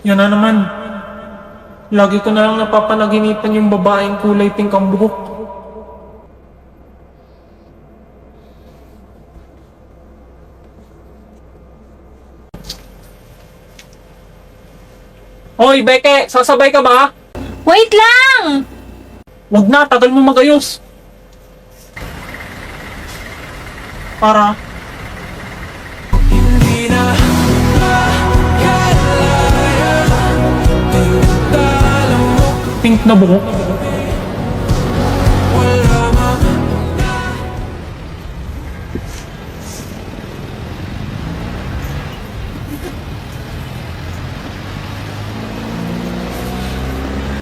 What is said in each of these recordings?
Yan na naman. Lagi ko na lang napapanaginipan yung babaeng kulay pink ang buhok. Hoy, Beke! Sasabay ka ba? Wait lang! Wag na, tagal mo magayos. Para? Pink na buhok.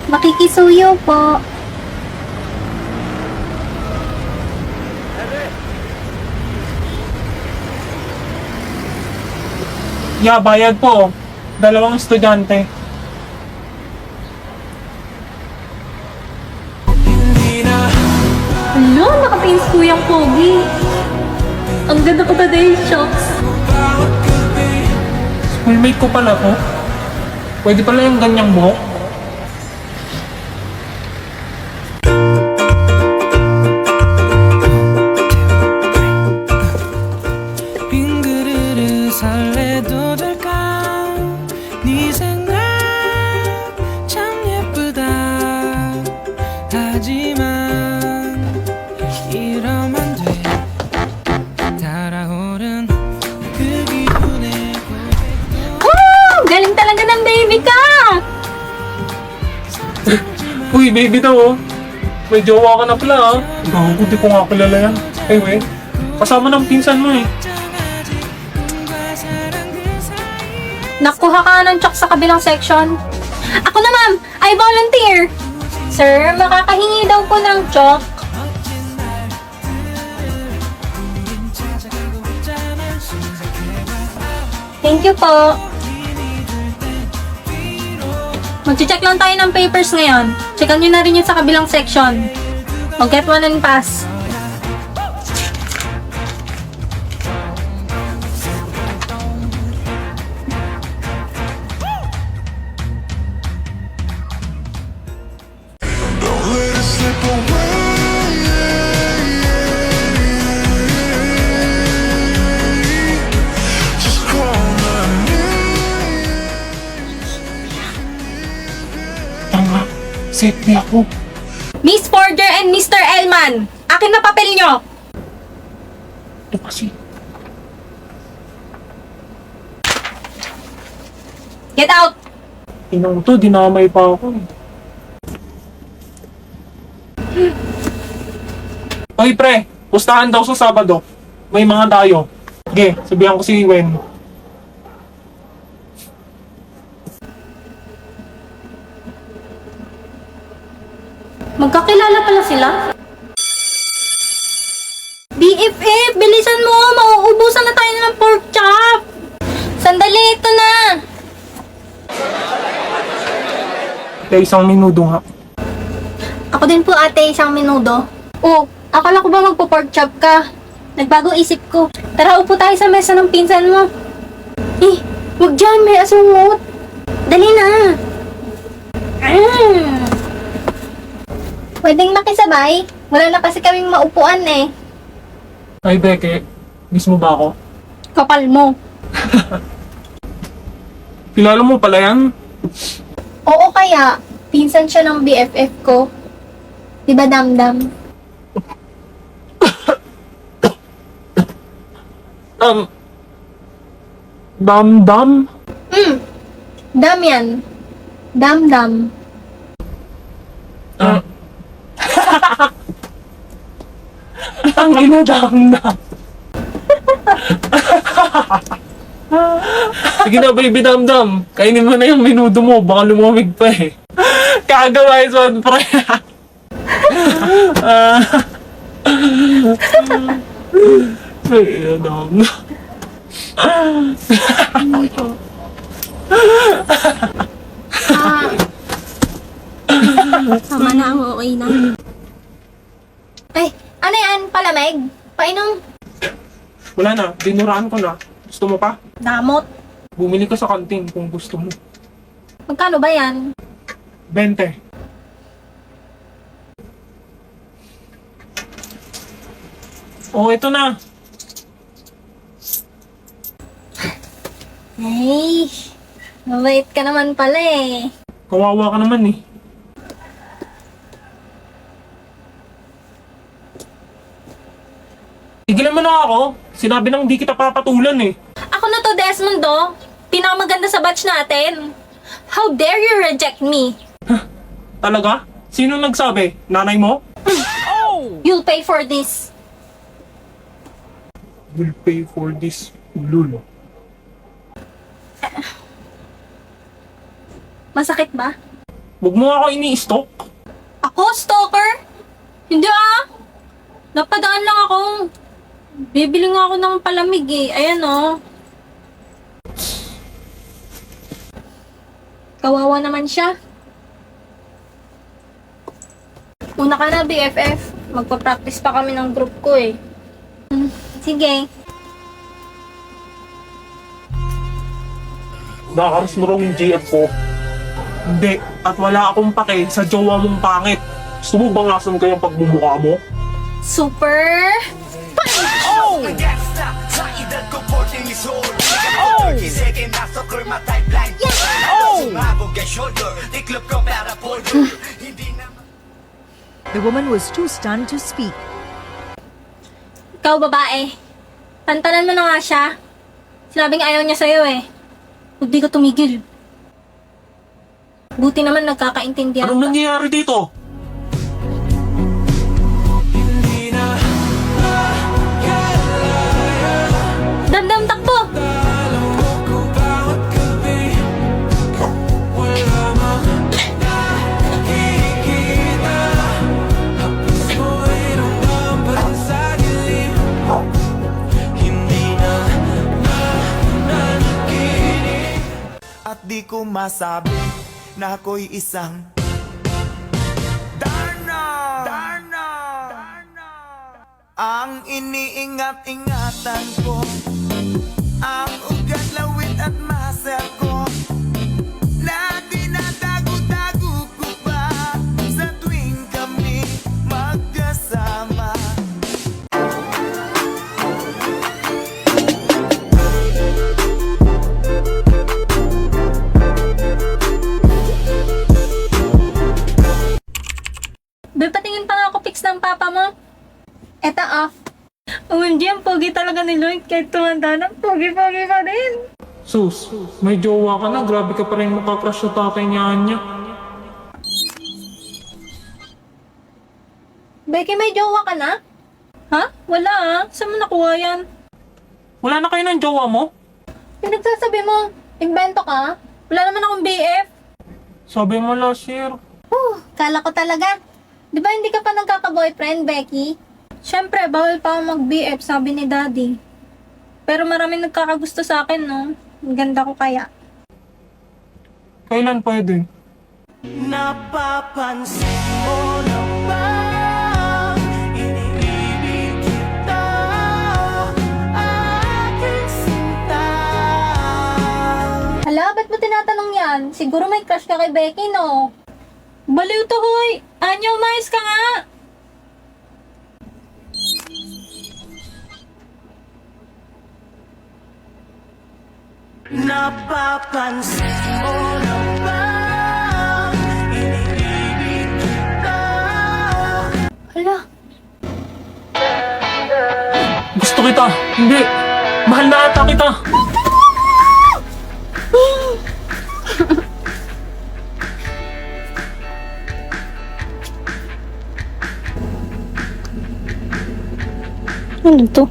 Makikisuyo po. Yeah, bayad po. 2 estudyante. Ano? Nakapains kuyang pogi. Ang ganda ko ba dahil shocks? Schoolmate ko pala to. Pwede pala yung ganyang buhok. 빙그르르 설레도 될까 네 생각 참 예쁘다 하지만 이러면 돼 달아오른 그 기분에 Galing talaga ng baby ka! Uy, baby daw oh. May jowa ka na pala ah. Gago, di ko nga kilala yan. Anyway, kasama ng pinsan mo eh. Nakuha ka ng chok sa kabilang section. Ako na ma'am, I volunteer. Sir, makakahingi daw po ng chok. Thank you po. Mag-check lang tayo ng papers ngayon. Checkan nyo na rin yun sa kabilang section. I'll get one and pass. Let it slip away. Just call my name. Tanga, safety ako. Miss Forger and Mr. Elman, akin na papel nyo. Ito kasi. Get out! Inang to, dinamay pa ako eh. Hoy pre, pustahan daw sa Sabado. May mga tayo. Sige, sabihan ko si Wen. Magkakilala pala sila? BFF, bilisan mo! Mauubusan na tayo ng pork chop! Sandali, ito na! Kaya isang minuto nga. Ako din po ate, isang minuto. Oh, akala ko ba magpo-pork chop ka? Nagbago isip ko. Tara, upo tayo sa mesa ng pinsan mo. Eh, wag dyan, may asungot. Dali na. Pwedeng makisabay? Wala na kasi kaming maupuan eh. Ay Beke, miss mo ba ako? Kapal mo. Kilala mo pala yan? Oo kaya, pinsan siya ng BFF ko. Diba damdam? Dam-dam? Dam yan. Damdam. Ang ina, dam-dam. Sige na baby dam-dam, kainin mo na yung minuto mo, baka lumamig pa eh. Kagawais one pre. Ay, dam-dam. Tama na, okay na. Ay, ano yan? Palamig? Painom? Wala na, dinuraan ko na. Gusto mo pa? Damot. Bumili ka sa kantin kung gusto mo. Magkano ba yan? 20. Oh, ito na. Ay, mabait ka naman pala eh. Kawawa ka naman eh. Tigilan mo na ako. Sinabi nang di kita papatulan eh. Ako na to, Desmond, do. Pinakamaganda sa batch natin. How dare you reject me? Talaga? Sino nagsabi? Nanay mo? You'll pay for this. Will pay for this. Lul. Masakit ba? Huwag mo ako ini-stalk. Ako, stalker? Hindi ah. Napadaan lang ako. Bibili nga ako ng palamig eh. Ayan oh. Kawawa naman siya. Una ka na, BFF. Magpa-practice pa kami ng group ko eh. Sige. Nakaras mo raw yung GF ko. Hindi. At wala akong pake sa jowa mong pangit. Gusto mo bangasan ko yung pagmumukha mo? Super... gangsta sa edad ko 14 years old. Sige na soccer matay blind. Sumabog ang shoulder, tiklop ko para polder. Hindi na The woman was too stunned to speak. Ikaw, babae. Tantanan mo na nga siya. Sinabing ayaw niya sa'yo eh. Huwag di ka tumigil. Buti naman nagkakaintindihan Anong ka. nangyayari dito? Damdam takbo! At di ko masabi na ako'y isang Darna! Darna! Darna! Ang iniingat-ingatan ko, ang ugat, lawit at muscle ko, na dinadago-dago ko pa sa tuwing kami magkasama. Be, patingin pa nga ako pics ng papa mo. Eto off. OMG, ang pogi talaga ni Lloyd. Kahit tumanda na, pogi-pogi pa rin. Sus, may jowa ka na. Grabe ka pa rin makakrush sa tatay niya niya. Becky, may jowa ka na? Ha? Wala ah. Saan mo nakuha yan? Wala na kayo ng jowa mo? Pinagsasabi mo, invento ka? Wala naman akong BF. Sabi mo last year. Kala ko talaga. Di ba hindi ka pa nagkaka-boyfriend, Becky? Siyempre, bawal pa ako mag-BF, sabi ni Daddy. Pero maraming nagkakagusto sa akin, no? Ang ganda ko kaya. Kailan pwede? Napapansin mo na ba iniibig kita, aking sinta? Hala, ba't mo tinatanong yan? Siguro may crush ka kay Becky, no? Baliw to, hoy! Anya, umayos ka nga! Napapansin mo na ba iniibig kita? Hala, Gusto kita. Hindi. Mahal na ata kita. ano to?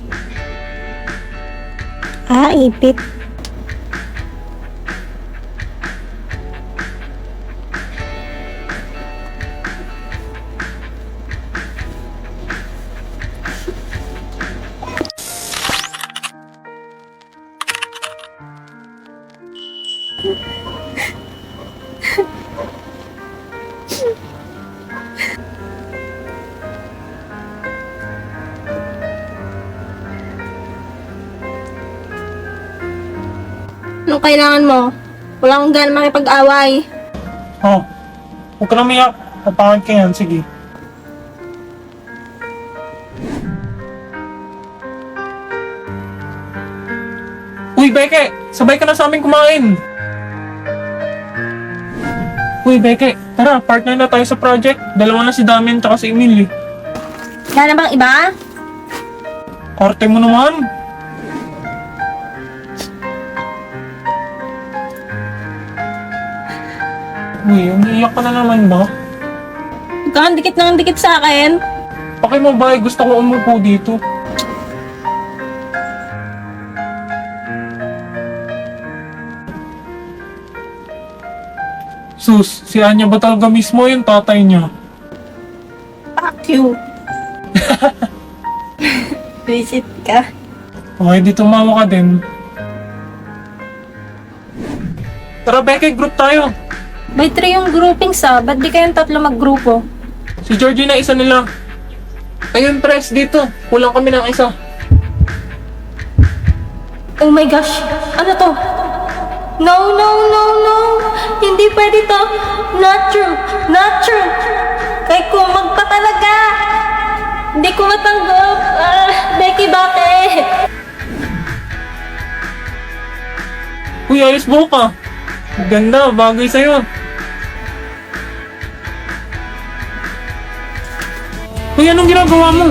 Ipit. Anong kailangan mo? Wala akong gana makipag-away. Oh, huwag ka na umiyak. Papangit ka yan, sige. Uy, Beke! Sabay ka na sa amin kumain! Uy, Beke! Tara, partner na tayo sa project. Dalawa na si Damian tsaka si Emil eh. Wala na bang iba? Arte mo naman! Uy, umiiyak ka na naman ba? Huwag kang dikit ng dikit sa akin. Paki mo ba? Gusto ko umupo dito. Sus, si Anya ba talaga mismo yung tatay niya? Fuck you. Visit ka. Okay, di tumawa ka din. Tara, Becky, group tayo. By 3 yung grouping sa, ba't di kayong tatlo maggrupo? Si Georgie na isa nila. Ayun, press dito. Kulang kami ng isa. Oh my gosh, ano to? No, no, no, no! Hindi pwede to! Not true! Not true! Kay kumag pa talaga! Hindi ko matanggap! Becky, bakit? Uy, ayos mo ka. Ganda, bagay sa'yo. Uy, anong ginagawa mo?